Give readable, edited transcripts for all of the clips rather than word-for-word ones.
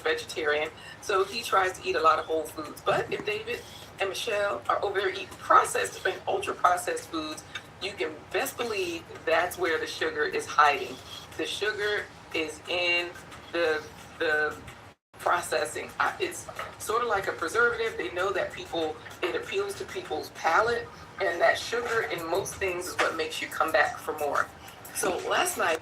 vegetarian, so he tries to eat a lot of whole foods. But if David and Michelle are over there eating processed and ultra processed foods, you can best believe that's where the sugar is hiding. The sugar is in the processing. It's sort of like a preservative. They know that it appeals to people's palate, and that sugar in most things is what makes you come back for more. So last night,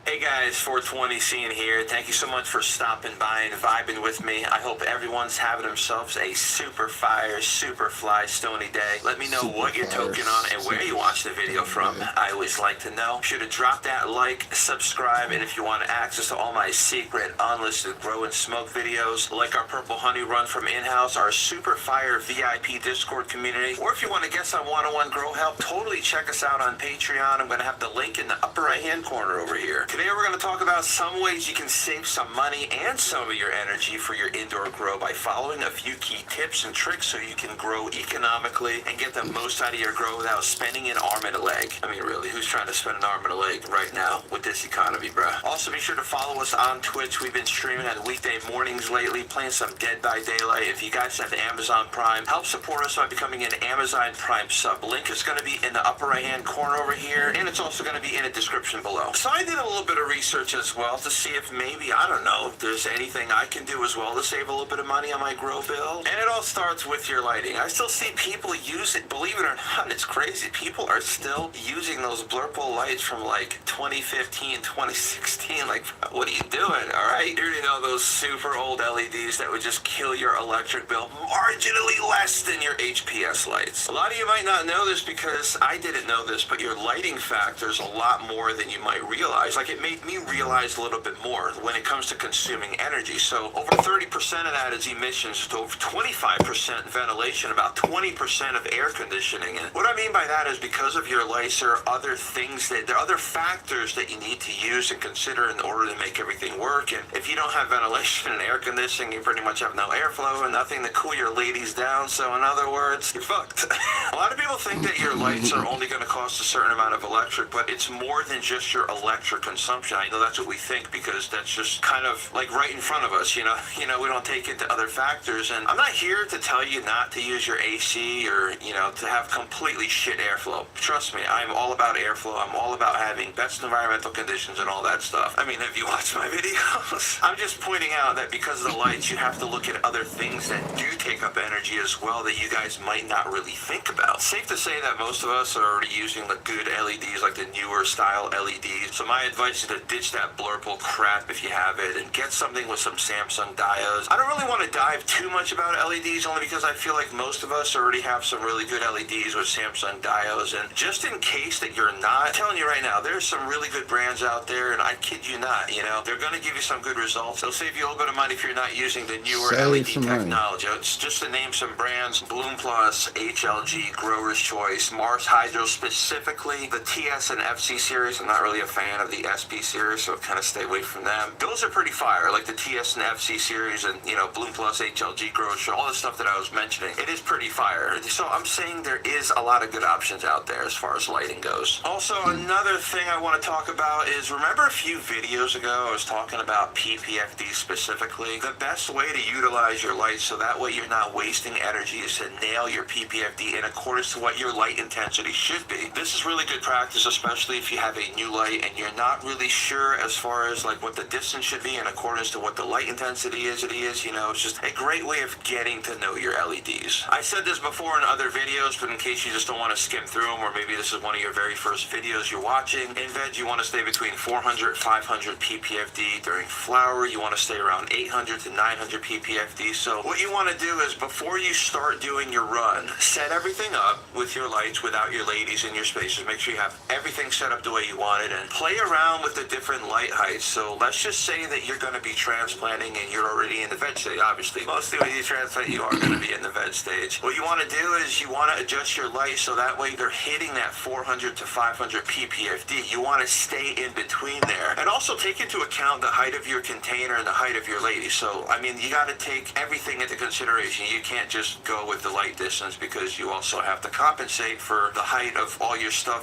hey guys, 420 Scene here. Thank you so much for stopping by and vibing with me. I hope everyone's having themselves a super fire, super fly, stony day. Let me know what you're toking on and where you watch the video from. I always like to know. Should have dropped that like, subscribe, and if you want access to all my secret, unlisted grow and smoke videos, like our Purple Honey Run from in-house, our super fire VIP Discord community, or if you want to get some one-on-one grow help, totally check us out on Patreon. I'm going to have the link in the upper right-hand corner over here. Today we're going to talk about some ways you can save some money and some of your energy for your indoor grow by following a few key tips and tricks so you can grow economically and get the most out of your grow without spending an arm and a leg. I mean, really, who's trying to spend an arm and a leg right now with this economy, bruh? Also, be sure to follow us on Twitch. We've been streaming on weekday mornings lately, playing some Dead by Daylight. If you guys have Amazon Prime, help support us by becoming an Amazon Prime sub. Link is going to be in the upper right-hand corner over here, and it's also going to be in the description below. So I did a little bit of research as well to see if maybe, I don't know, if there's anything I can do as well to save a little bit of money on my grow bill. And it all starts with your lighting. I still see people use it, believe it or not, it's crazy. People are still using those Blurple lights from like 2015, 2016. Like, what are you doing, all right? You already know those super old LEDs that would just kill your electric bill marginally less than your HPS lights. A lot of you might not know this because I didn't know this, but your lighting factor is a lot more than you might realize. Like, it made me realize a little bit more when it comes to consuming energy. So over 30% of that is emissions, to over 25% ventilation, about 20% of air conditioning. And what I mean by that is because of your lights, there are other things there are other factors that you need to use and consider in order to make everything work. And if you don't have ventilation and air conditioning, you pretty much have no airflow and nothing to cool your ladies down. So in other words, you're fucked. A lot of people think that your lights are only going to cost a certain amount of electric, but it's more than just your electric consumption. I know that's what we think because that's just kind of like right in front of us, you know, we don't take into other factors. And I'm not here to tell you not to use your AC or, to have completely shit airflow. Trust me, I'm all about airflow. I'm all about having best environmental conditions and all that stuff. I mean, have you watched my videos? I'm just pointing out that because of the lights, you have to look at other things that do take up energy as well that you guys might not really think about. Safe to say that most of us are already using the good LEDs, like the newer style LEDs. So my advice is to ditch that Blurple crap if you have it and get something with some Samsung diodes. I don't really want to dive too much about LEDs only because I feel like most of us already have some really good LEDs with Samsung diodes. And just in case that you're not, I'm telling you right now, there's some really good brands out there, and I kid you not, they're going to give you some good results. They'll save you a little bit of money if you're not using the newer LED technology. It's just to name some brands: Bloom Plus, HLG, Grower's Choice, Mars Hydro, specifically the TS and FC series. I'm not really a fan of the SP series, so kind of stay away from them. Those are pretty fire, like the TS and FC series and, Bloom Plus, HLG, Grower's Choice, all the stuff that I was mentioning. It is pretty fire. So I'm saying there is a lot of good options out there as far as lighting goes. Also, another thing I want to talk about is, remember a few videos ago I was talking about PPFD specifically? The best way to utilize your lights so that way you're not wasting energy is to nail your PPFD in accordance to what your light intensity should be. This is really good practice, especially if you have a new light and you're not really sure as far as like what the distance should be in accordance to what the light intensity is. It's just a great way of getting to know your LEDs. I said this before in other videos, but in case you just don't want to skim through them, or maybe this is one of your very first videos you're watching, in veg you want to stay between 400 500 ppfd. During flower you want to stay around 800 to 900 ppfd. So what you want to do is, before you start doing your run, set everything up with your lights without your ladies in your spaces. Make sure you have everything set up the way you want it, and play around with the different light heights. So let's just say that you're going to be transplanting and you're already in the veg stage. Obviously, mostly when you transplant, you are going to be in the veg stage. What you want to do is you want to adjust your light so that way they're hitting that 400 to 500 ppfd. You want to stay in between there, and also take into account the height of your container and the height of your lady. So I mean, you got to take everything into consideration. You can't just go with the light distance because you also have to compensate for the height of all your stuff